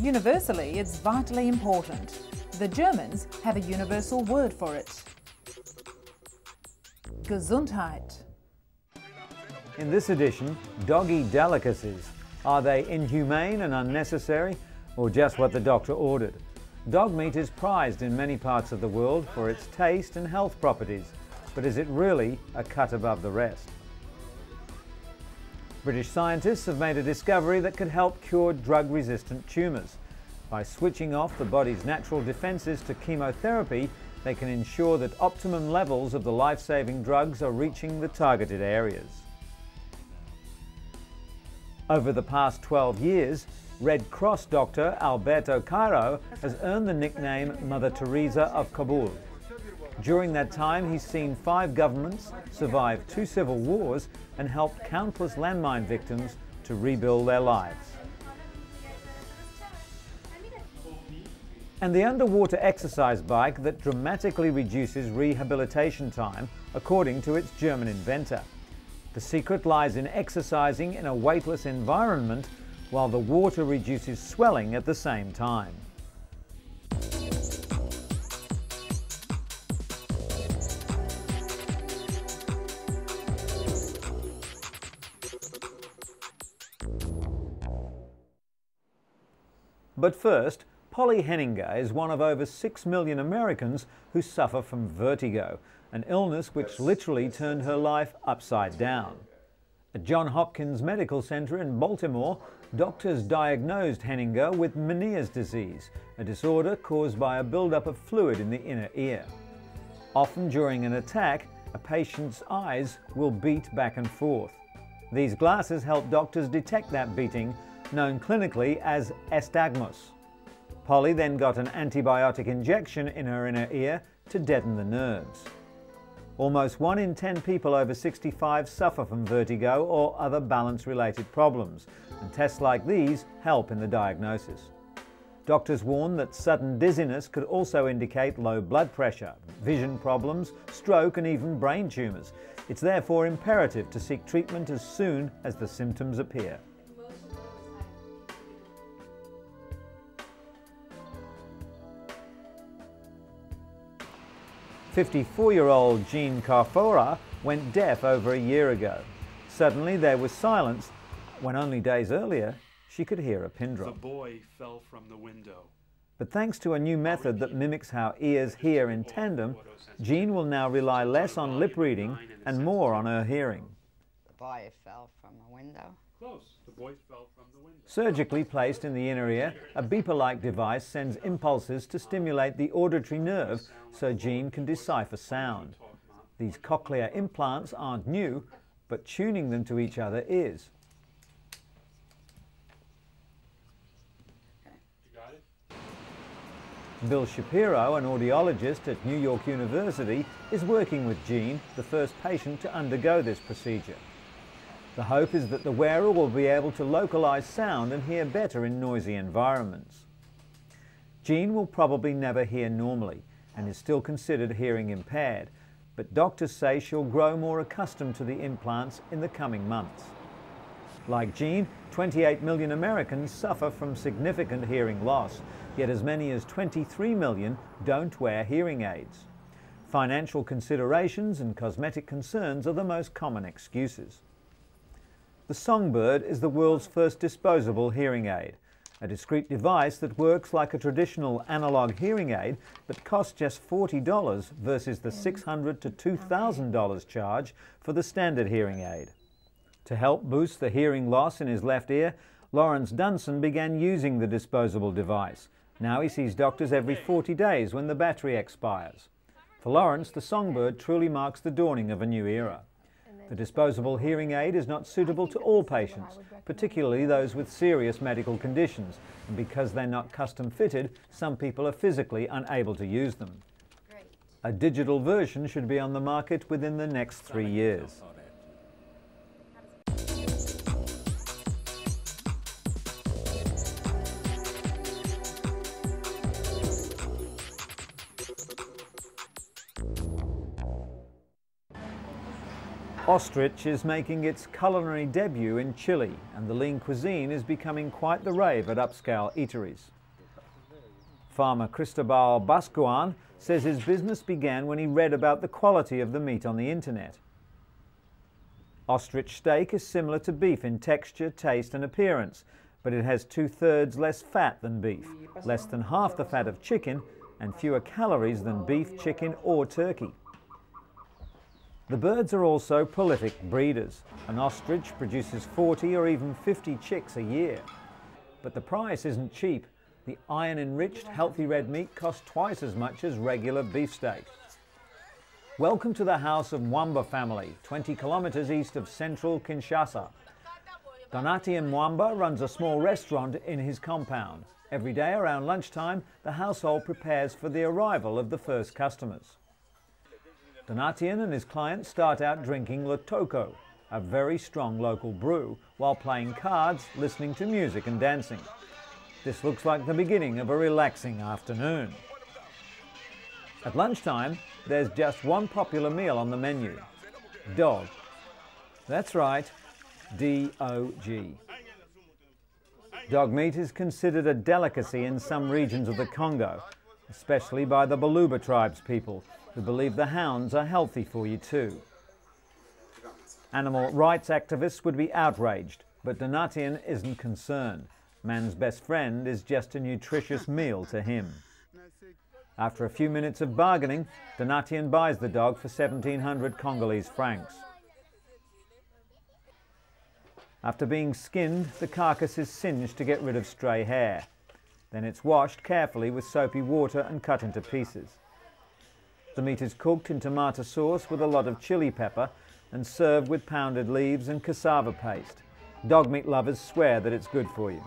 Universally, it's vitally important. The Germans have a universal word for it. Gesundheit. In this edition, doggy delicacies. Are they inhumane and unnecessary, or just what the doctor ordered? Dog meat is prized in many parts of the world for its taste and health properties, but is it really a cut above the rest? British scientists have made a discovery that could help cure drug-resistant tumours. By switching off the body's natural defences to chemotherapy, they can ensure that optimum levels of the life-saving drugs are reaching the targeted areas. Over the past 12 years, Red Cross doctor Alberto Cairo has earned the nickname Mother Teresa of Kabul. During that time, he's seen 5 governments, survived 2 civil wars, and helped countless landmine victims to rebuild their lives. And the underwater exercise bike that dramatically reduces rehabilitation time, according to its German inventor. The secret lies in exercising in a weightless environment while the water reduces swelling at the same time. But first, Polly Henninger is one of over 6 million Americans who suffer from vertigo, an illness which literally turned her life upside down. At Johns Hopkins Medical Center in Baltimore, doctors diagnosed Henninger with Meniere's disease, a disorder caused by a buildup of fluid in the inner ear. Often during an attack, a patient's eyes will beat back and forth. These glasses help doctors detect that beating, known clinically as astagmos. Polly then got an antibiotic injection in her inner ear to deaden the nerves. Almost 1 in 10 people over 65 suffer from vertigo or other balance-related problems, and tests like these help in the diagnosis. Doctors warn that sudden dizziness could also indicate low blood pressure, vision problems, stroke, and even brain tumours. It's therefore imperative to seek treatment as soon as the symptoms appear. 54-year-old Jean Carfora went deaf over a year ago. Suddenly there was silence when only days earlier she could hear a pin drop. The boy fell from the window. But thanks to a new method that mimics how ears hear in tandem, Jean will now rely less on lip reading and more on her hearing. The boy fell from a window. Close. The boy fell from the window. Surgically placed in the inner ear, a beeper-like device sends impulses to stimulate the auditory nerve so Jean can decipher sound. These cochlear implants aren't new, but tuning them to each other is. Bill Shapiro, an audiologist at New York University, is working with Jean, the first patient to undergo this procedure. The hope is that the wearer will be able to localize sound and hear better in noisy environments. Jean will probably never hear normally and is still considered hearing impaired, but doctors say she'll grow more accustomed to the implants in the coming months. Like Jean, 28 million Americans suffer from significant hearing loss, yet as many as 23 million don't wear hearing aids. Financial considerations and cosmetic concerns are the most common excuses. The Songbird is the world's first disposable hearing aid, a discrete device that works like a traditional analog hearing aid but costs just $40 versus the $600 to $2,000 charge for the standard hearing aid. To help boost the hearing loss in his left ear, Lawrence Dunson began using the disposable device. Now he sees doctors every 40 days when the battery expires. For Lawrence, the Songbird truly marks the dawning of a new era. The disposable hearing aid is not suitable to all patients, particularly those with serious medical conditions, and because they're not custom fitted, some people are physically unable to use them. A digital version should be on the market within the next 3 years. Ostrich is making its culinary debut in Chile, and the lean cuisine is becoming quite the rave at upscale eateries. Farmer Cristobal Bascuan says his business began when he read about the quality of the meat on the internet. Ostrich steak is similar to beef in texture, taste and appearance, but it has 2/3 less fat than beef, less than half the fat of chicken, and fewer calories than beef, chicken or turkey. The birds are also prolific breeders. An ostrich produces 40 or even 50 chicks a year. But the price isn't cheap. The iron-enriched, healthy red meat costs twice as much as regular beefsteak. Welcome to the house of Mwamba family, 20 kilometers east of central Kinshasa. Donatien Mwamba runs a small restaurant in his compound. Every day around lunchtime, the household prepares for the arrival of the first customers. Donatien and his clients start out drinking Lotoko, a very strong local brew, while playing cards, listening to music and dancing. This looks like the beginning of a relaxing afternoon. At lunchtime, there's just one popular meal on the menu: dog. That's right, D-O-G. Dog meat is considered a delicacy in some regions of the Congo, especially by the Baluba tribes people, who believe the hounds are healthy for you too. Animal rights activists would be outraged, but Donatien isn't concerned. Man's best friend is just a nutritious meal to him. After a few minutes of bargaining, Donatien buys the dog for 1,700 Congolese francs. After being skinned, the carcass is singed to get rid of stray hair. Then it's washed carefully with soapy water and cut into pieces. The meat is cooked in tomato sauce with a lot of chili pepper and served with pounded leaves and cassava paste. Dog meat lovers swear that it's good for you.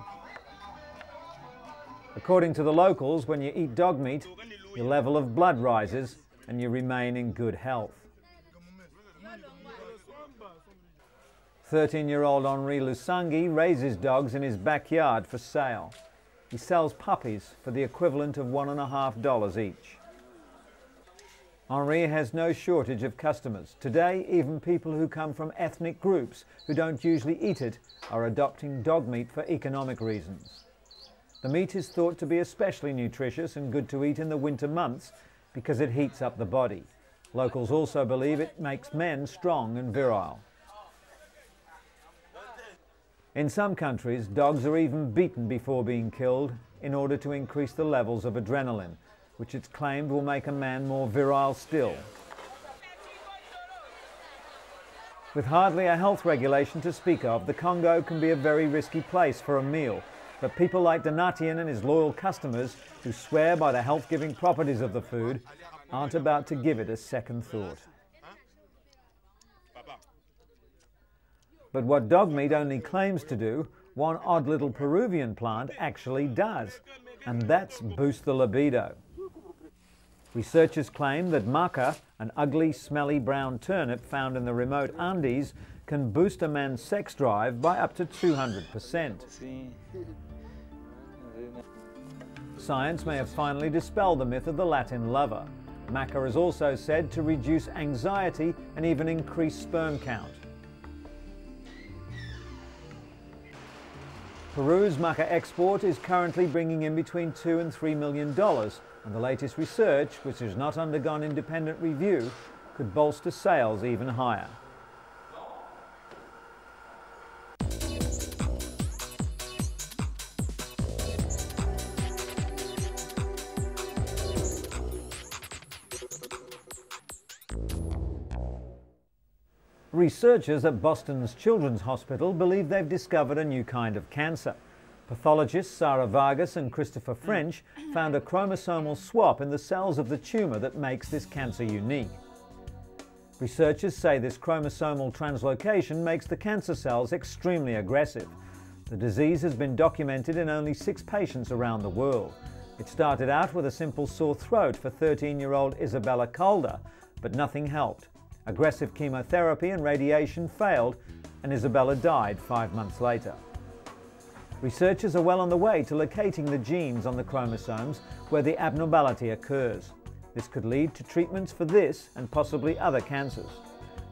According to the locals, when you eat dog meat, your level of blood rises and you remain in good health. 13-year-old Henri Lusangi raises dogs in his backyard for sale. He sells puppies for the equivalent of $1.50 each. Henri has no shortage of customers. Today, even people who come from ethnic groups who don't usually eat it are adopting dog meat for economic reasons. The meat is thought to be especially nutritious and good to eat in the winter months because it heats up the body. Locals also believe it makes men strong and virile. In some countries, dogs are even beaten before being killed in order to increase the levels of adrenaline, which it's claimed will make a man more virile still. With hardly a health regulation to speak of, the Congo can be a very risky place for a meal, but people like Donatien and his loyal customers, who swear by the health-giving properties of the food, aren't about to give it a second thought. But what dog meat only claims to do, one odd little Peruvian plant actually does, and that's boost the libido. Researchers claim that maca, an ugly, smelly brown turnip found in the remote Andes, can boost a man's sex drive by up to 200%. Science may have finally dispelled the myth of the Latin lover. Maca is also said to reduce anxiety and even increase sperm count. Peru's maca export is currently bringing in between $2 and $3 million, and the latest research, which has not undergone independent review, could bolster sales even higher. Researchers at Boston's Children's Hospital believe they've discovered a new kind of cancer. Pathologists Sarah Vargas and Christopher French found a chromosomal swap in the cells of the tumour that makes this cancer unique. Researchers say this chromosomal translocation makes the cancer cells extremely aggressive. The disease has been documented in only 6 patients around the world. It started out with a simple sore throat for 13-year-old Isabella Calder, but nothing helped. Aggressive chemotherapy and radiation failed, and Isabella died 5 months later. Researchers are well on the way to locating the genes on the chromosomes where the abnormality occurs. This could lead to treatments for this and possibly other cancers.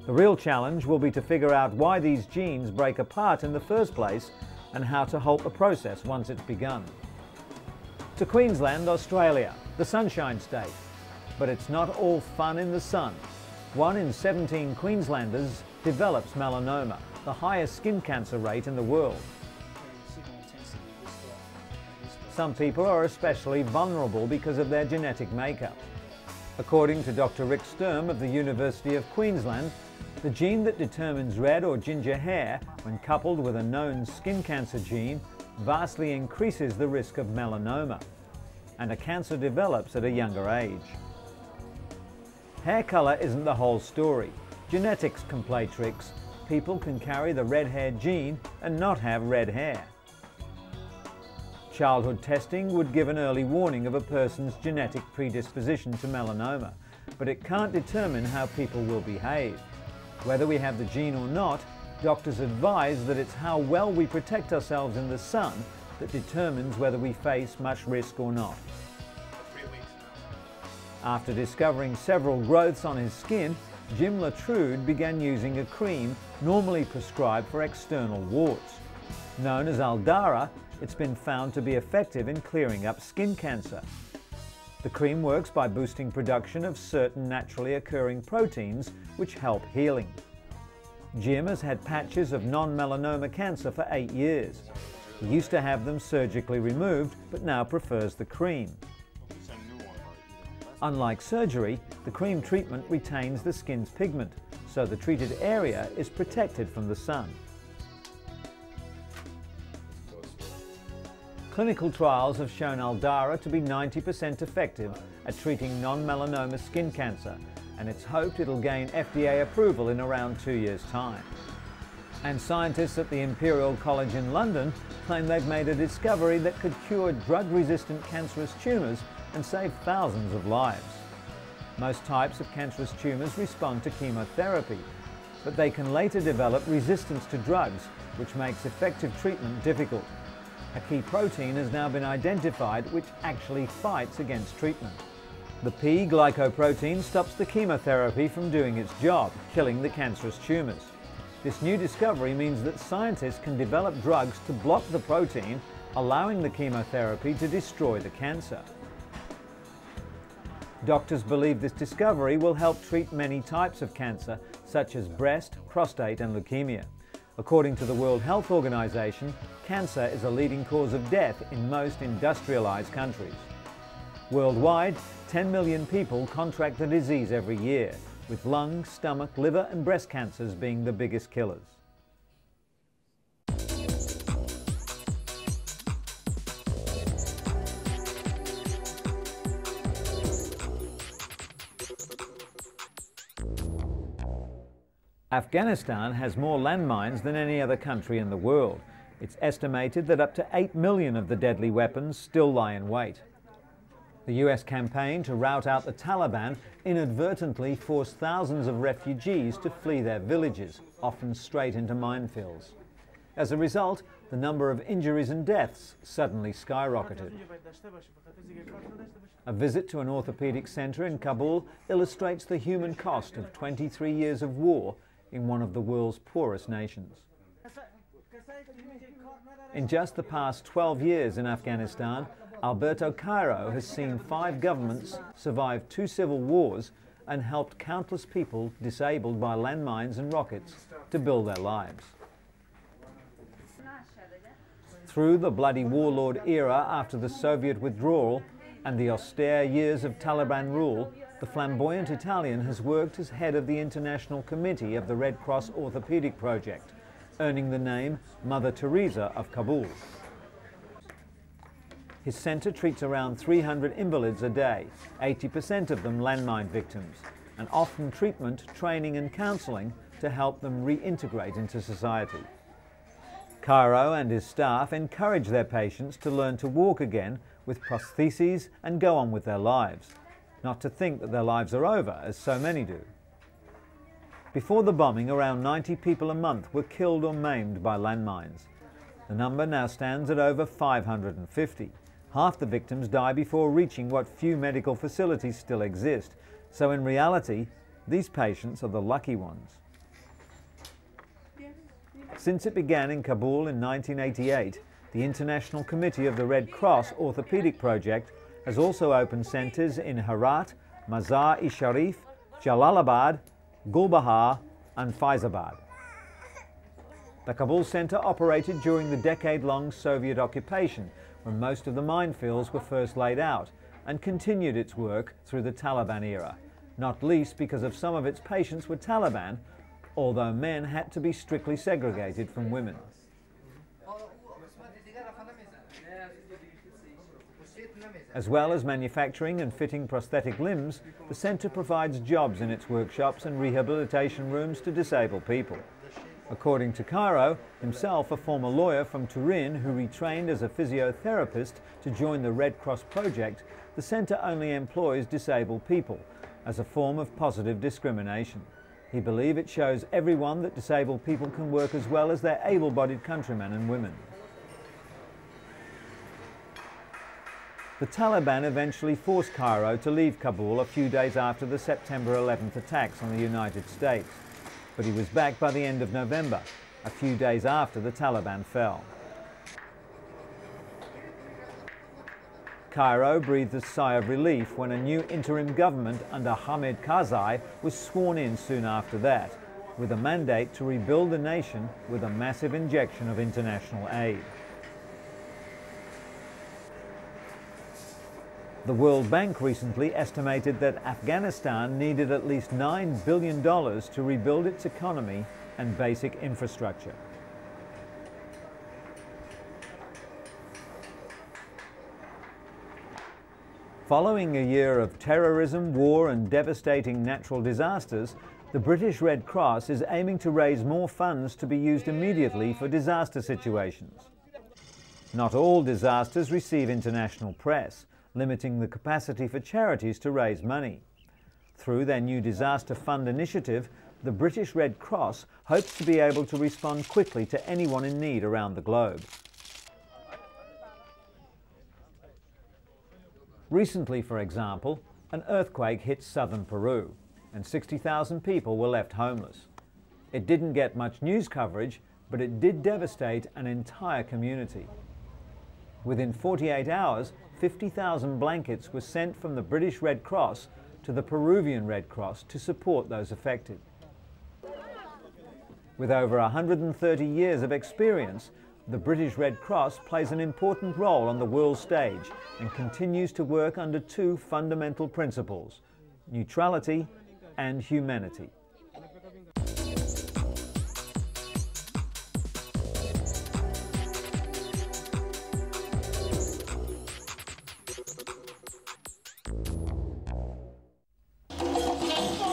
The real challenge will be to figure out why these genes break apart in the first place and how to halt the process once it's begun. To Queensland, Australia, the Sunshine State. But it's not all fun in the sun. 1 in 17 Queenslanders develops melanoma, the highest skin cancer rate in the world. Some people are especially vulnerable because of their genetic makeup. According to Dr. Rick Sturm of the University of Queensland, the gene that determines red or ginger hair, when coupled with a known skin cancer gene, vastly increases the risk of melanoma, and a cancer develops at a younger age. Hair colour isn't the whole story. Genetics can play tricks. People can carry the red hair gene and not have red hair. Childhood testing would give an early warning of a person's genetic predisposition to melanoma, but it can't determine how people will behave. Whether we have the gene or not, doctors advise that it's how well we protect ourselves in the sun that determines whether we face much risk or not. After discovering several growths on his skin, Jim Latrude began using a cream normally prescribed for external warts. Known as Aldara, it's been found to be effective in clearing up skin cancer. The cream works by boosting production of certain naturally occurring proteins which help healing. Jim has had patches of non-melanoma cancer for 8 years. He used to have them surgically removed, but now prefers the cream. Unlike surgery, the cream treatment retains the skin's pigment, so the treated area is protected from the sun. Clinical trials have shown Aldara to be 90% effective at treating non-melanoma skin cancer, and it's hoped it'll gain FDA approval in around 2 years' time. And scientists at the Imperial College in London claim they've made a discovery that could cure drug-resistant cancerous tumours and save thousands of lives. Most types of cancerous tumours respond to chemotherapy, but they can later develop resistance to drugs, which makes effective treatment difficult. A key protein has now been identified which actually fights against treatment. The P-glycoprotein stops the chemotherapy from doing its job, killing the cancerous tumours. This new discovery means that scientists can develop drugs to block the protein, allowing the chemotherapy to destroy the cancer. Doctors believe this discovery will help treat many types of cancer, such as breast, prostate and leukemia. According to the World Health Organization, cancer is a leading cause of death in most industrialized countries. Worldwide, 10 million people contract the disease every year, with lung, stomach, liver and breast cancers being the biggest killers. Afghanistan has more landmines than any other country in the world. It's estimated that up to 8 million of the deadly weapons still lie in wait. The US campaign to rout out the Taliban inadvertently forced thousands of refugees to flee their villages, often straight into minefields. As a result, the number of injuries and deaths suddenly skyrocketed. A visit to an orthopedic centre in Kabul illustrates the human cost of 23 years of war in one of the world's poorest nations. In just the past 12 years in Afghanistan, Alberto Cairo has seen 5 governments survive 2 civil wars and helped countless people disabled by landmines and rockets to build their lives. Through the bloody warlord era after the Soviet withdrawal and the austere years of Taliban rule, the flamboyant Italian has worked as head of the International Committee of the Red Cross Orthopedic Project, earning the name Mother Teresa of Kabul. His centre treats around 300 invalids a day, 80% of them landmine victims, and often treatment, training and counselling to help them reintegrate into society. Cairo and his staff encourage their patients to learn to walk again with prostheses and go on with their lives, not to think that their lives are over, as so many do. Before the bombing, around 90 people a month were killed or maimed by landmines. The number now stands at over 550. Half the victims die before reaching what few medical facilities still exist, so in reality, these patients are the lucky ones. Since it began in Kabul in 1988, the International Committee of the Red Cross Orthopedic Project has also opened centres in Herat, Mazar-e-Sharif, Jalalabad, Gulbahar and Faizabad. The Kabul centre operated during the decade-long Soviet occupation, when most of the minefields were first laid out, and continued its work through the Taliban era, not least because of some of its patients were Taliban, although men had to be strictly segregated from women. As well as manufacturing and fitting prosthetic limbs, the centre provides jobs in its workshops and rehabilitation rooms to disabled people. According to Cairo, himself a former lawyer from Turin who retrained as a physiotherapist to join the Red Cross project, the centre only employs disabled people as a form of positive discrimination. He believes it shows everyone that disabled people can work as well as their able-bodied countrymen and women. The Taliban eventually forced Cairo to leave Kabul a few days after the September 11th attacks on the United States, but he was back by the end of November, a few days after the Taliban fell. Cairo breathed a sigh of relief when a new interim government under Hamid Karzai was sworn in soon after that, with a mandate to rebuild the nation with a massive injection of international aid. The World Bank recently estimated that Afghanistan needed at least $9 billion to rebuild its economy and basic infrastructure. Following a year of terrorism, war and devastating natural disasters, the British Red Cross is aiming to raise more funds to be used immediately for disaster situations. Not all disasters receive international press, limiting the capacity for charities to raise money. Through their new Disaster Fund initiative, the British Red Cross hopes to be able to respond quickly to anyone in need around the globe. Recently, for example, an earthquake hit southern Peru, and 60,000 people were left homeless. It didn't get much news coverage, but it did devastate an entire community. Within 48 hours, 50,000 blankets were sent from the British Red Cross to the Peruvian Red Cross to support those affected. With over 130 years of experience, the British Red Cross plays an important role on the world stage and continues to work under two fundamental principles: neutrality and humanity.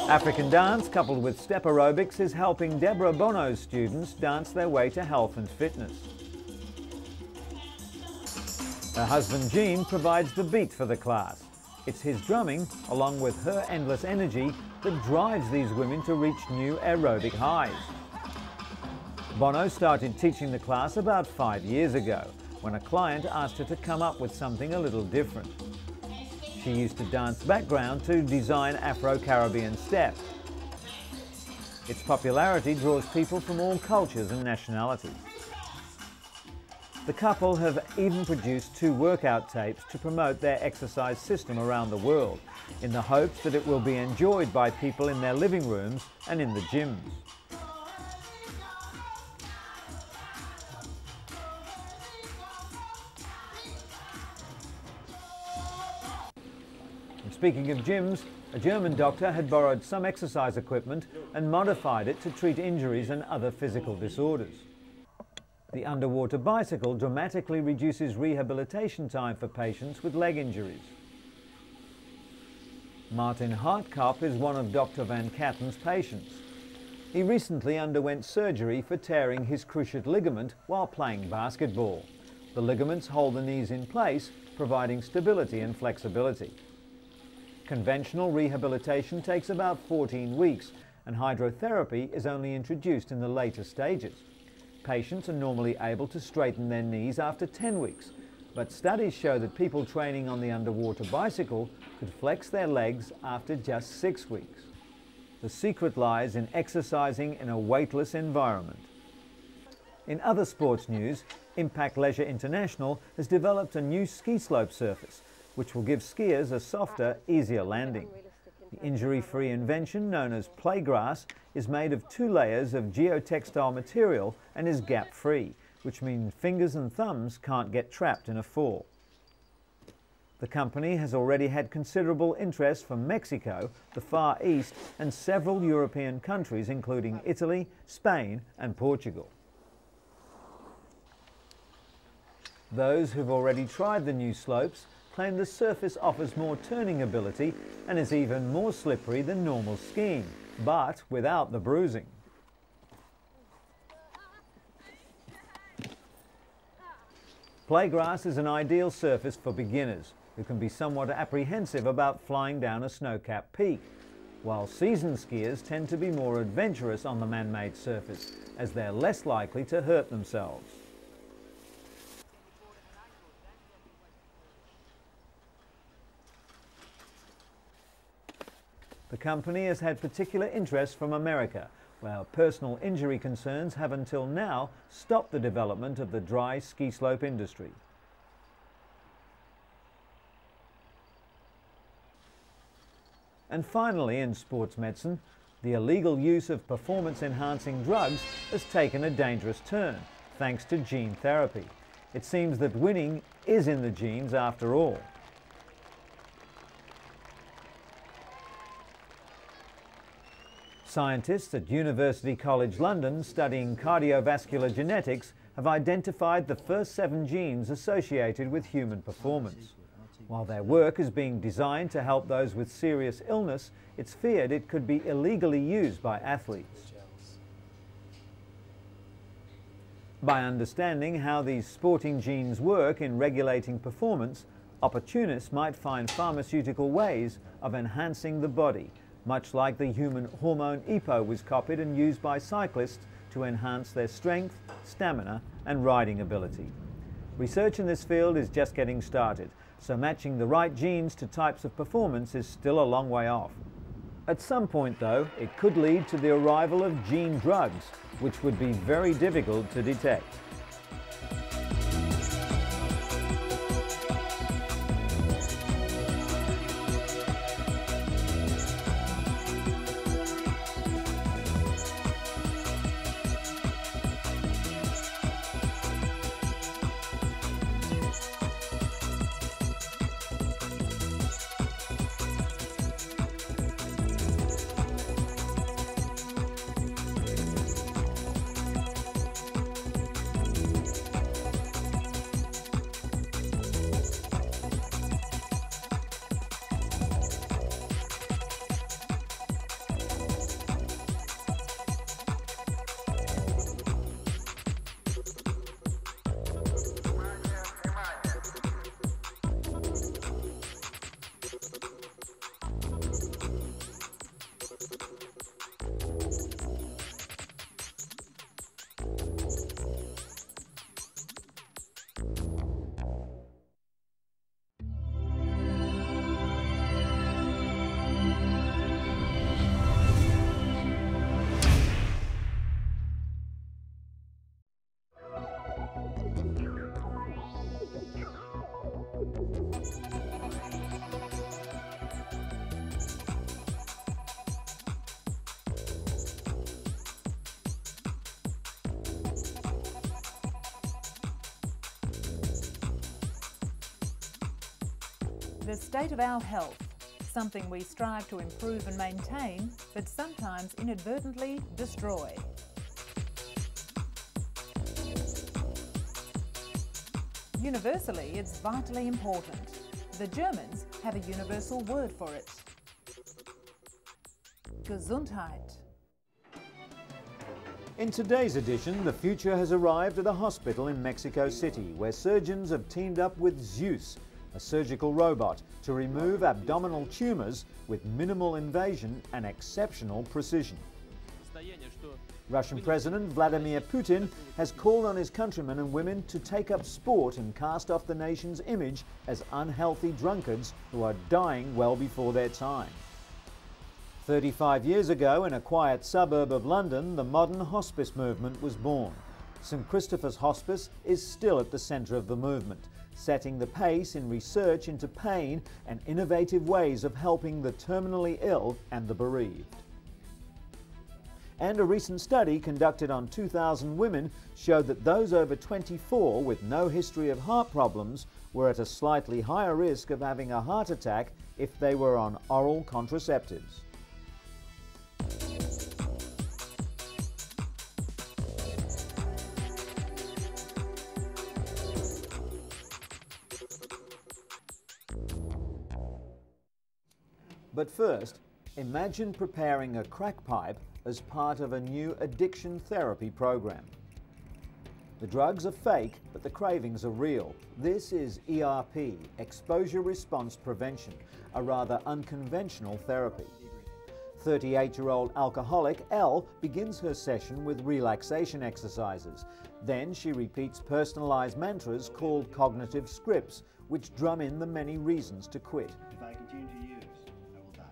African dance coupled with step aerobics is helping Deborah Bono's students dance their way to health and fitness. Her husband Jean provides the beat for the class. It's his drumming, along with her endless energy, that drives these women to reach new aerobic highs. Bono started teaching the class about 5 years ago, when a client asked her to come up with something a little different. She used a dance background to design Afro-Caribbean step. Its popularity draws people from all cultures and nationalities. The couple have even produced 2 workout tapes to promote their exercise system around the world, in the hopes that it will be enjoyed by people in their living rooms and in the gyms. Speaking of gyms, a German doctor had borrowed some exercise equipment and modified it to treat injuries and other physical disorders. The underwater bicycle dramatically reduces rehabilitation time for patients with leg injuries. Martin Hartkop is one of Dr. Van Katten's patients. He recently underwent surgery for tearing his cruciate ligament while playing basketball. The ligaments hold the knees in place, providing stability and flexibility. Conventional rehabilitation takes about 14 weeks, and hydrotherapy is only introduced in the later stages. Patients are normally able to straighten their knees after 10 weeks, but studies show that people training on the underwater bicycle could flex their legs after just 6 weeks. The secret lies in exercising in a weightless environment. In other sports news, Impact Leisure International has developed a new ski slope surface, which will give skiers a softer, easier landing. The injury-free invention, known as playgrass, is made of 2 layers of geotextile material and is gap-free, which means fingers and thumbs can't get trapped in a fall. The company has already had considerable interest from Mexico, the Far East, and several European countries, including Italy, Spain, and Portugal. Those who've already tried the new slopes claim the surface offers more turning ability and is even more slippery than normal skiing, but without the bruising. Playgrass is an ideal surface for beginners who can be somewhat apprehensive about flying down a snow-capped peak, while seasoned skiers tend to be more adventurous on the man-made surface, as they're less likely to hurt themselves. The company has had particular interest from America, where personal injury concerns have until now stopped the development of the dry ski slope industry. And finally, in sports medicine, the illegal use of performance-enhancing drugs has taken a dangerous turn, thanks to gene therapy. It seems that winning is in the genes after all. Scientists at University College London studying cardiovascular genetics have identified the first 7 genes associated with human performance. While their work is being designed to help those with serious illness, it's feared it could be illegally used by athletes. By understanding how these sporting genes work in regulating performance, opportunists might find pharmaceutical ways of enhancing the body, much like the human hormone EPO was copied and used by cyclists to enhance their strength, stamina and riding ability. Research in this field is just getting started, so matching the right genes to types of performance is still a long way off. At some point though, it could lead to the arrival of gene drugs, which would be very difficult to detect. The state of our health, something we strive to improve and maintain, but sometimes inadvertently destroy. Universally, it's vitally important. The Germans have a universal word for it. Gesundheit. In today's edition, the future has arrived at a hospital in Mexico City, where surgeons have teamed up with Zeus, a surgical robot, to remove abdominal tumours with minimal invasion and exceptional precision. Russian President Vladimir Putin has called on his countrymen and women to take up sport and cast off the nation's image as unhealthy drunkards who are dying well before their time. 35 years ago, in a quiet suburb of London, the modern hospice movement was born. St Christopher's Hospice is still at the centre of the movement, setting the pace in research into pain and innovative ways of helping the terminally ill and the bereaved. And a recent study conducted on 2,000 women showed that those over 24 with no history of heart problems were at a slightly higher risk of having a heart attack if they were on oral contraceptives. But first, imagine preparing a crack pipe as part of a new addiction therapy program. The drugs are fake, but the cravings are real. This is ERP, Exposure Response Prevention, a rather unconventional therapy. 38-year-old alcoholic Elle begins her session with relaxation exercises. Then she repeats personalized mantras called cognitive scripts, which drum in the many reasons to quit. If I continue to use, I will die.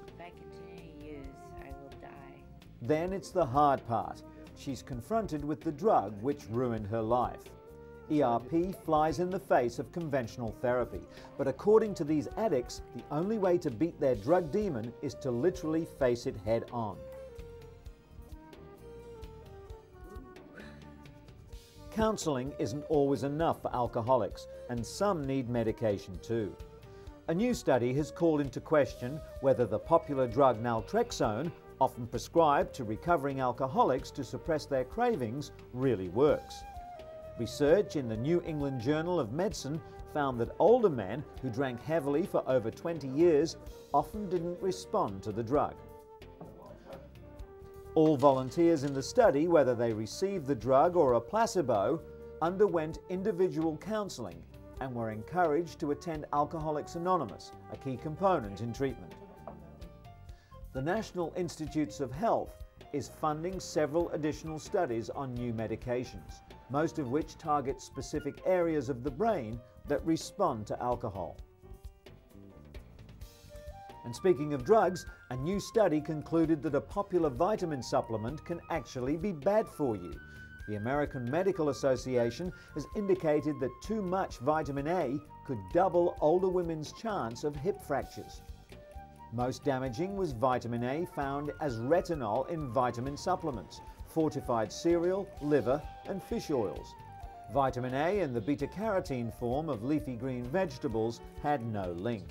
If I continue to use, I will die. Then it's the hard part. She's confronted with the drug which ruined her life. ERP flies in the face of conventional therapy, but according to these addicts, the only way to beat their drug demon is to literally face it head on. Counseling isn't always enough for alcoholics, and some need medication too. A new study has called into question whether the popular drug naltrexone, often prescribed to recovering alcoholics to suppress their cravings, really works. Research in the New England Journal of Medicine found that older men who drank heavily for over 20 years often didn't respond to the drug. All volunteers in the study, whether they received the drug or a placebo, underwent individual counseling and were encouraged to attend Alcoholics Anonymous, a key component in treatment. The National Institutes of Health is funding several additional studies on new medications, most of which target specific areas of the brain that respond to alcohol. And speaking of drugs, a new study concluded that a popular vitamin supplement can actually be bad for you. The American Medical Association has indicated that too much vitamin A could double older women's chance of hip fractures. Most damaging was vitamin A found as retinol in vitamin supplements, fortified cereal, liver, and fish oils. Vitamin A in the beta-carotene form of leafy green vegetables had no link.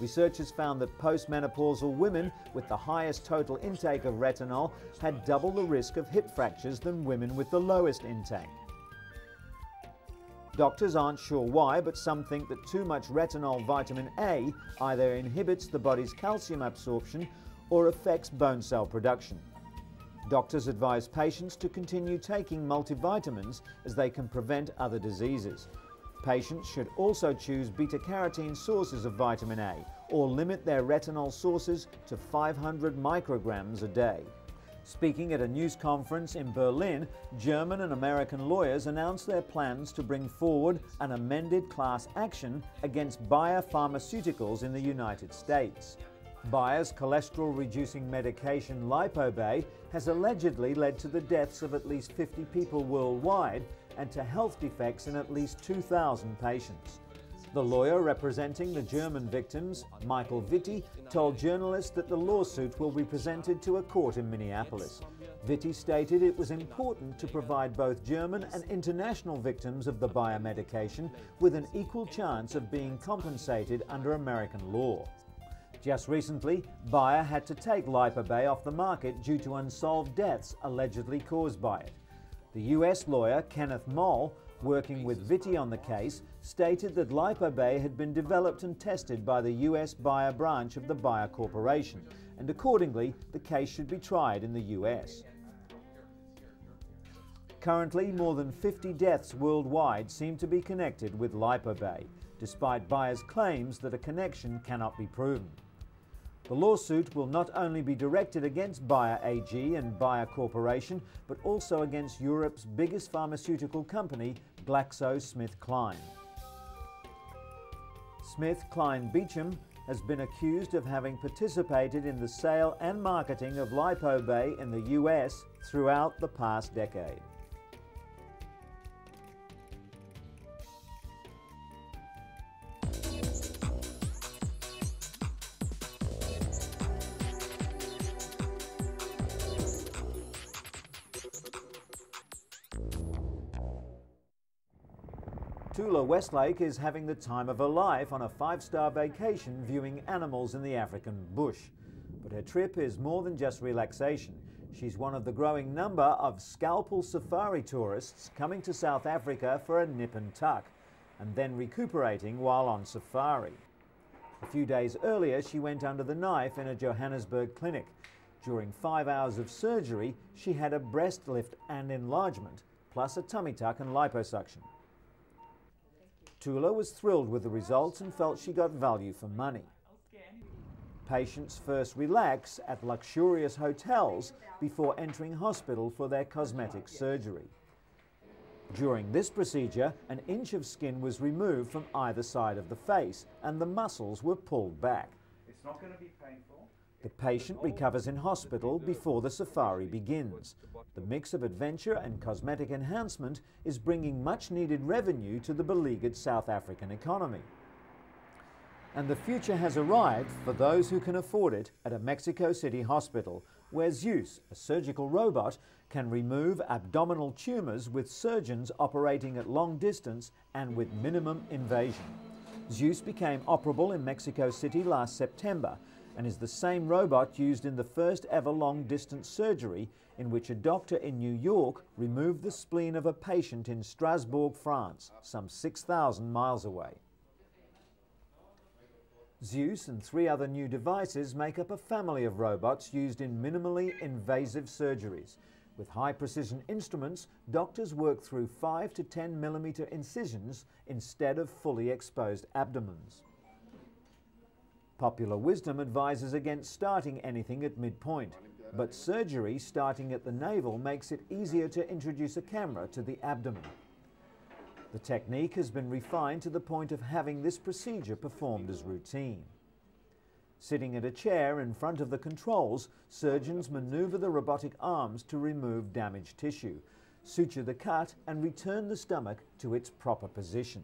Researchers found that postmenopausal women with the highest total intake of retinol had double the risk of hip fractures than women with the lowest intake. Doctors aren't sure why, but some think that too much retinol vitamin A either inhibits the body's calcium absorption or affects bone cell production. Doctors advise patients to continue taking multivitamins as they can prevent other diseases. Patients should also choose beta-carotene sources of vitamin A or limit their retinol sources to 500 micrograms a day. Speaking at a news conference in Berlin, German and American lawyers announced their plans to bring forward an amended class action against Bayer Pharmaceuticals in the United States. Bayer's cholesterol-reducing medication Lipobay has allegedly led to the deaths of at least 50 people worldwide and to health defects in at least 2,000 patients. The lawyer representing the German victims, Michael Vitti, told journalists that the lawsuit will be presented to a court in Minneapolis. Vitti stated it was important to provide both German and international victims of the Bayer medication with an equal chance of being compensated under American law. Just recently, Bayer had to take Lipobay off the market due to unsolved deaths allegedly caused by it. The US lawyer Kenneth Moll, working with Vitti on the case, stated that Lipobay had been developed and tested by the US Bayer branch of the Bayer Corporation, and accordingly, the case should be tried in the US. Currently, more than 50 deaths worldwide seem to be connected with Lipobay, despite Bayer's claims that a connection cannot be proven. The lawsuit will not only be directed against Bayer AG and Bayer Corporation, but also against Europe's biggest pharmaceutical company, GlaxoSmithKline. SmithKline Beecham has been accused of having participated in the sale and marketing of Lipobay in the US throughout the past decade. Tula Westlake is having the time of her life on a 5-star vacation viewing animals in the African bush. But her trip is more than just relaxation. She's one of the growing number of scalpel safari tourists coming to South Africa for a nip and tuck, and then recuperating while on safari. A few days earlier, she went under the knife in a Johannesburg clinic. During 5 hours of surgery, she had a breast lift and enlargement, plus a tummy tuck and liposuction. Tula was thrilled with the results and felt she got value for money. Patients first relax at luxurious hotels before entering hospital for their cosmetic surgery. During this procedure, an inch of skin was removed from either side of the face and the muscles were pulled back. It's not going to be painful. The patient recovers in hospital before the safari begins. The mix of adventure and cosmetic enhancement is bringing much needed revenue to the beleaguered South African economy. And the future has arrived for those who can afford it at a Mexico City hospital, where Zeus, a surgical robot, can remove abdominal tumours with surgeons operating at long distance and with minimum invasion. Zeus became operable in Mexico City last September and is the same robot used in the first ever long-distance surgery in which a doctor in New York removed the spleen of a patient in Strasbourg, France, some 6,000 miles away. Zeus and 3 other new devices make up a family of robots used in minimally invasive surgeries. With high-precision instruments, doctors work through 5 to 10 millimeter incisions instead of fully exposed abdomens. Popular wisdom advises against starting anything at midpoint, but surgery starting at the navel makes it easier to introduce a camera to the abdomen. The technique has been refined to the point of having this procedure performed as routine. Sitting at a chair in front of the controls, surgeons maneuver the robotic arms to remove damaged tissue, suture the cut and return the stomach to its proper position.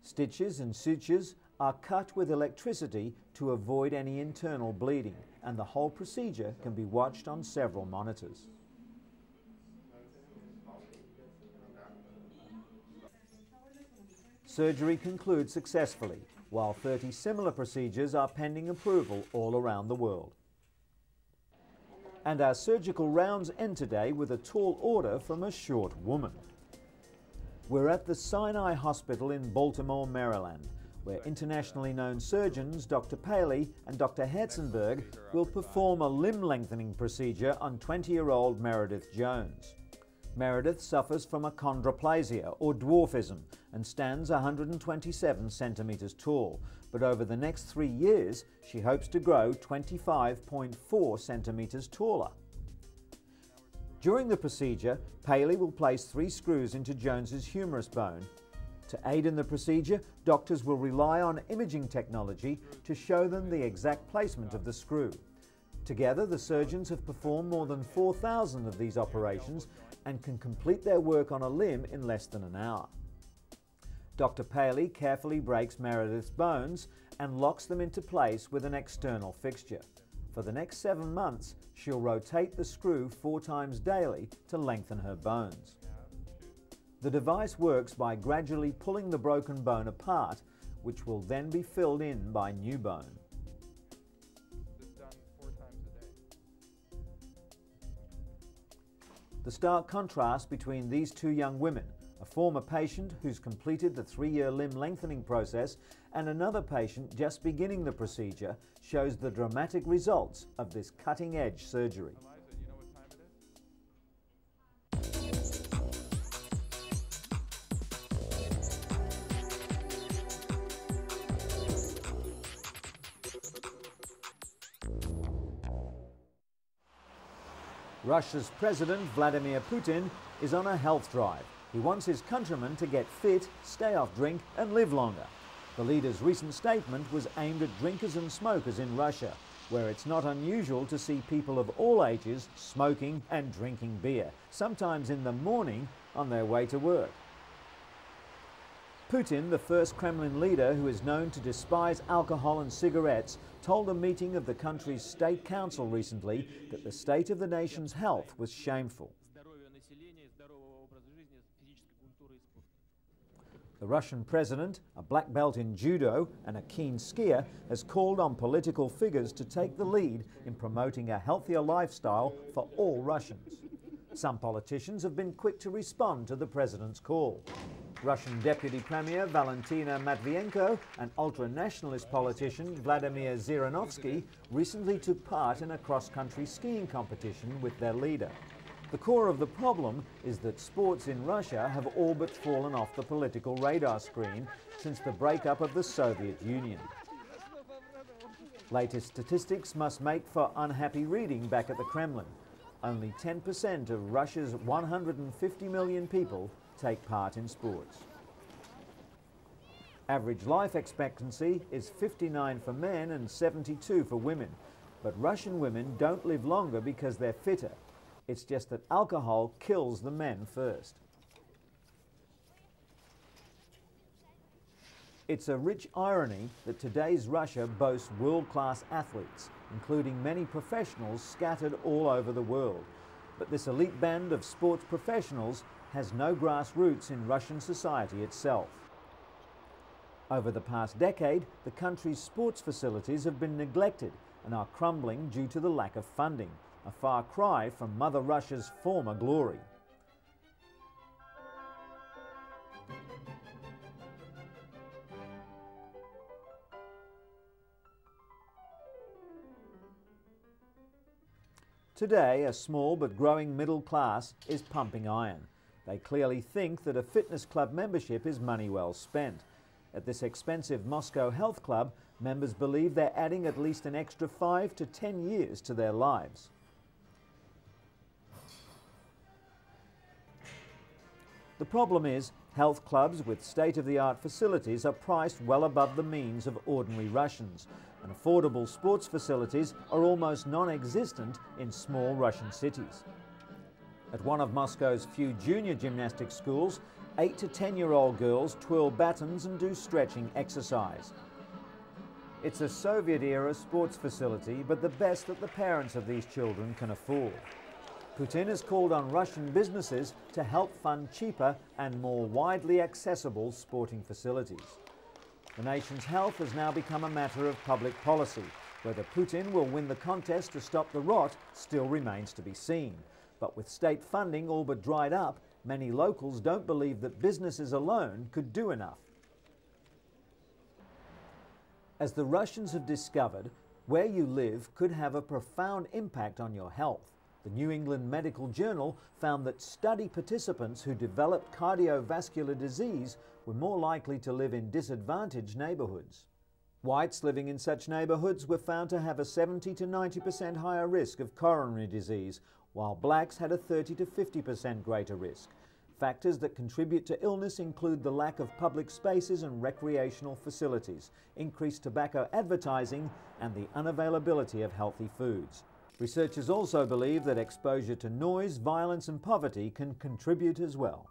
Stitches and sutures are cut with electricity to avoid any internal bleeding, and the whole procedure can be watched on several monitors. Surgery concludes successfully, while 30 similar procedures are pending approval all around the world. And our surgical rounds end today with a tall order from a short woman. We're at the Sinai Hospital in Baltimore, Maryland, where internationally known surgeons Dr. Paley and Dr. Herzenberg will perform a limb-lengthening procedure on 20-year-old Meredith Jones. Meredith suffers from achondroplasia, or dwarfism, and stands 127 centimetres tall, but over the next 3 years she hopes to grow 25.4 centimetres taller. During the procedure, Paley will place 3 screws into Jones's humerus bone. To aid in the procedure, doctors will rely on imaging technology to show them the exact placement of the screw. Together, the surgeons have performed more than 4,000 of these operations and can complete their work on a limb in less than an hour. Dr. Paley carefully breaks Meredith's bones and locks them into place with an external fixture. For the next 7 months, she'll rotate the screw 4 times daily to lengthen her bones. The device works by gradually pulling the broken bone apart, which will then be filled in by new bone. The stark contrast between these 2 young women, a former patient who's completed the 3-year limb lengthening process and another patient just beginning the procedure, shows the dramatic results of this cutting-edge surgery. Russia's President Vladimir Putin is on a health drive. He wants his countrymen to get fit, stay off drink and live longer. The leader's recent statement was aimed at drinkers and smokers in Russia, where it's not unusual to see people of all ages smoking and drinking beer, sometimes in the morning on their way to work. Putin, the first Kremlin leader who is known to despise alcohol and cigarettes, told a meeting of the country's state council recently that the state of the nation's health was shameful. The Russian president, a black belt in judo and a keen skier, has called on political figures to take the lead in promoting a healthier lifestyle for all Russians. Some politicians have been quick to respond to the president's call. Russian Deputy Premier Valentina Matvienko and ultra-nationalist politician Vladimir Zhirinovsky recently took part in a cross-country skiing competition with their leader. The core of the problem is that sports in Russia have all but fallen off the political radar screen since the breakup of the Soviet Union. Latest statistics must make for unhappy reading back at the Kremlin. Only 10% of Russia's 150 million people take part in sports. Average life expectancy is 59 for men and 72 for women, but Russian women don't live longer because they're fitter. It's just that alcohol kills the men first. It's a rich irony that today's Russia boasts world-class athletes, including many professionals scattered all over the world. But this elite band of sports professionals has no grassroots in Russian society itself. Over the past decade, the country's sports facilities have been neglected and are crumbling due to the lack of funding, a far cry from Mother Russia's former glory. Today, a small but growing middle class is pumping iron. They clearly think that a fitness club membership is money well spent. At this expensive Moscow health club, members believe they're adding at least an extra 5 to 10 years to their lives. The problem is, health clubs with state-of-the-art facilities are priced well above the means of ordinary Russians, and affordable sports facilities are almost non-existent in small Russian cities. At one of Moscow's few junior gymnastics schools, 8 to 10-year-old girls twirl batons and do stretching exercise. It's a Soviet-era sports facility, but the best that the parents of these children can afford. Putin has called on Russian businesses to help fund cheaper and more widely accessible sporting facilities. The nation's health has now become a matter of public policy. Whether Putin will win the contest to stop the rot still remains to be seen. But with state funding all but dried up, many locals don't believe that businesses alone could do enough. As the Russians have discovered, where you live could have a profound impact on your health. The New England Medical Journal found that study participants who developed cardiovascular disease were more likely to live in disadvantaged neighborhoods. Whites living in such neighborhoods were found to have a 70 to 90% higher risk of coronary disease, while blacks had a 30 to 50% greater risk. Factors that contribute to illness include the lack of public spaces and recreational facilities, increased tobacco advertising, and the unavailability of healthy foods. Researchers also believe that exposure to noise, violence and poverty can contribute as well.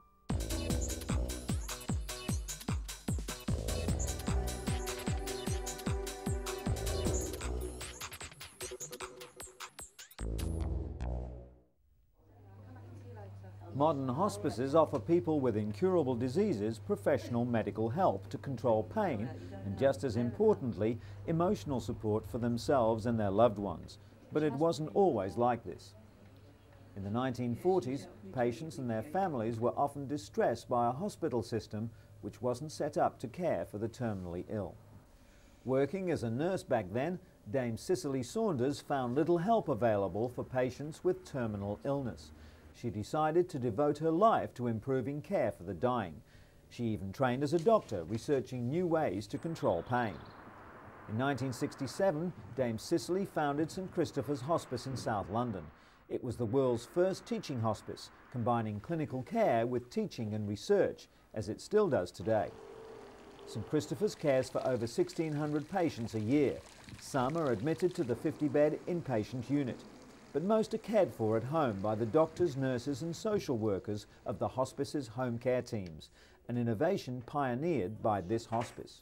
Modern hospices offer people with incurable diseases professional medical help to control pain and, just as importantly, emotional support for themselves and their loved ones. But it wasn't always like this. In the 1940s, patients and their families were often distressed by a hospital system which wasn't set up to care for the terminally ill. Working as a nurse back then, Dame Cicely Saunders found little help available for patients with terminal illness. She decided to devote her life to improving care for the dying. She even trained as a doctor, researching new ways to control pain. In 1967, Dame Cicely founded St Christopher's Hospice in South London. It was the world's first teaching hospice, combining clinical care with teaching and research, as it still does today. St Christopher's cares for over 1,600 patients a year. Some are admitted to the 50-bed inpatient unit, but most are cared for at home by the doctors, nurses and social workers of the hospice's home care teams. an innovation pioneered by this hospice.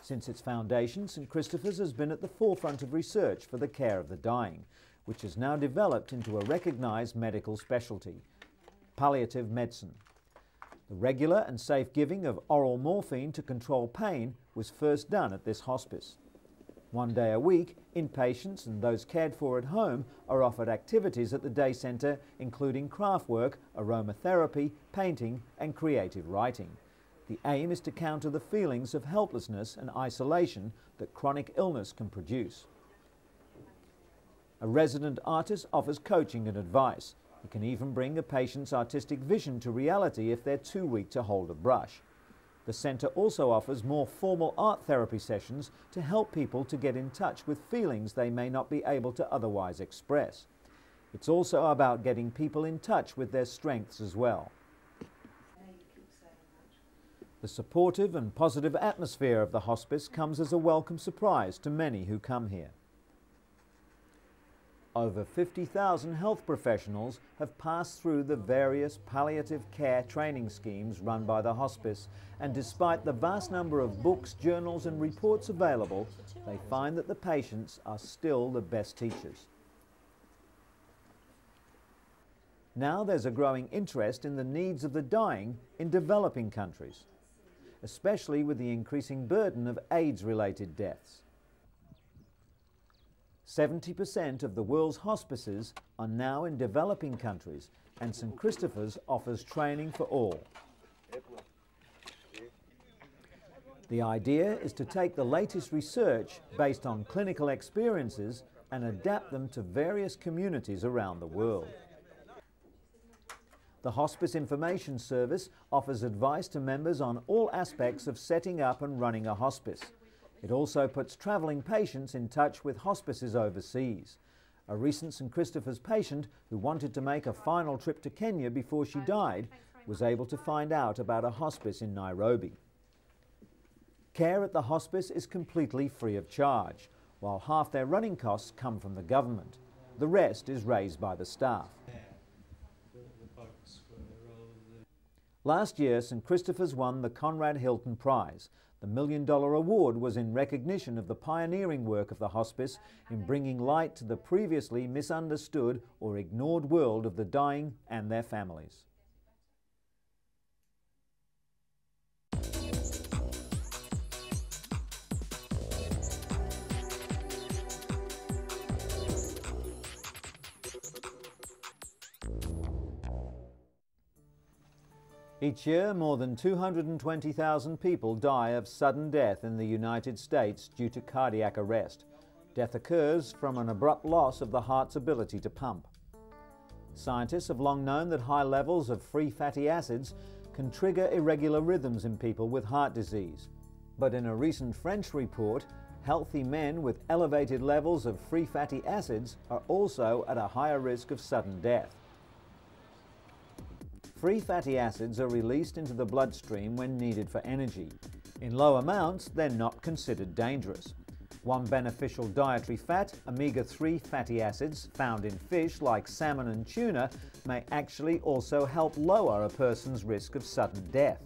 Since its foundation, St Christopher's has been at the forefront of research for the care of the dying, which has now developed into a recognised medical specialty, palliative medicine. The regular and safe giving of oral morphine to control pain was first done at this hospice. 1 day a week, inpatients and those cared for at home are offered activities at the day centre including craft work, aromatherapy, painting and creative writing. The aim is to counter the feelings of helplessness and isolation that chronic illness can produce. A resident artist offers coaching and advice. He can even bring a patient's artistic vision to reality if they're too weak to hold a brush. The centre also offers more formal art therapy sessions to help people to get in touch with feelings they may not be able to otherwise express. It's also about getting people in touch with their strengths as well. The supportive and positive atmosphere of the hospice comes as a welcome surprise to many who come here. Over 50,000 health professionals have passed through the various palliative care training schemes run by the hospice, and despite the vast number of books, journals and reports available, they find that the patients are still the best teachers. Now there's a growing interest in the needs of the dying in developing countries, especially with the increasing burden of AIDS-related deaths. 70% of the world's hospices are now in developing countries, and St Christopher's offers training for all. The idea is to take the latest research based on clinical experiences and adapt them to various communities around the world. The Hospice Information Service offers advice to members on all aspects of setting up and running a hospice. It also puts travelling patients in touch with hospices overseas. A recent St Christopher's patient who wanted to make a final trip to Kenya before she died was able to find out about a hospice in Nairobi. Care at the hospice is completely free of charge, while half their running costs come from the government. The rest is raised by the staff. Last year, St Christopher's won the Conrad Hilton Prize. The $1 Million award was in recognition of the pioneering work of the hospice in bringing light to the previously misunderstood or ignored world of the dying and their families. Each year, more than 220,000 people die of sudden death in the United States due to cardiac arrest. Death occurs from an abrupt loss of the heart's ability to pump. Scientists have long known that high levels of free fatty acids can trigger irregular rhythms in people with heart disease. But in a recent French report, healthy men with elevated levels of free fatty acids are also at a higher risk of sudden death. Free fatty acids are released into the bloodstream when needed for energy. In low amounts, they're not considered dangerous. One beneficial dietary fat, omega-3 fatty acids, found in fish like salmon and tuna, may actually also help lower a person's risk of sudden death.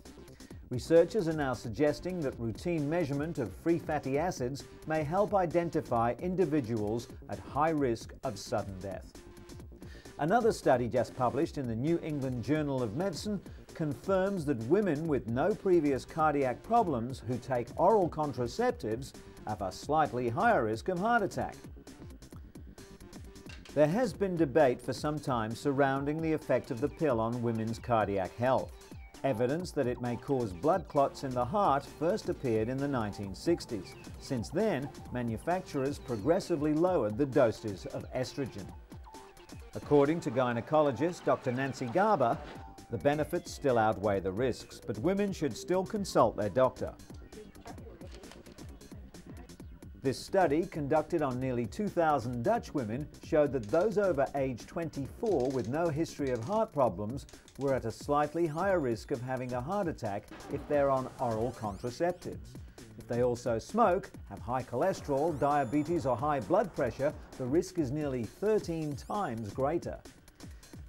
Researchers are now suggesting that routine measurement of free fatty acids may help identify individuals at high risk of sudden death. Another study just published in the New England Journal of Medicine confirms that women with no previous cardiac problems who take oral contraceptives have a slightly higher risk of heart attack. There has been debate for some time surrounding the effect of the pill on women's cardiac health. Evidence that it may cause blood clots in the heart first appeared in the 1960s. Since then, manufacturers progressively lowered the doses of estrogen. According to gynecologist Dr. Nancy Garber, the benefits still outweigh the risks, but women should still consult their doctor. This study, conducted on nearly 2,000 Dutch women, showed that those over age 24 with no history of heart problems were at a slightly higher risk of having a heart attack if they're on oral contraceptives. If they also smoke, have high cholesterol, diabetes or high blood pressure, the risk is nearly 13 times greater.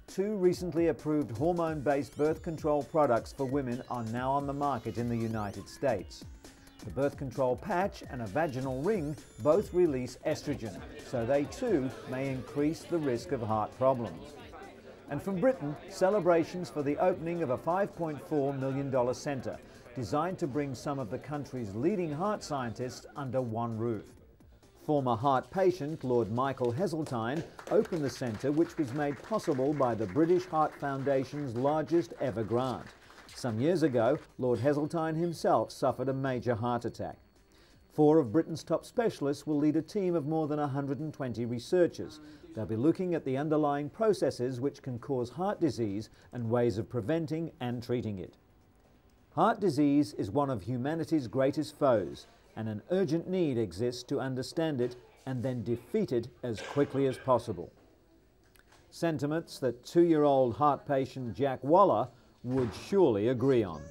2 recently approved hormone-based birth control products for women are now on the market in the United States. The birth control patch and a vaginal ring both release estrogen, so they too may increase the risk of heart problems. And from Britain, celebrations for the opening of a $5.4 million centre designed to bring some of the country's leading heart scientists under one roof. Former heart patient Lord Michael Heseltine opened the centre, which was made possible by the British Heart Foundation's largest ever grant. Some years ago, Lord Heseltine himself suffered a major heart attack. 4 of Britain's top specialists will lead a team of more than 120 researchers. They'll be looking at the underlying processes which can cause heart disease and ways of preventing and treating it. Heart disease is one of humanity's greatest foes, and an urgent need exists to understand it and then defeat it as quickly as possible. Sentiments that 2-year-old heart patient Jack Waller would surely agree on.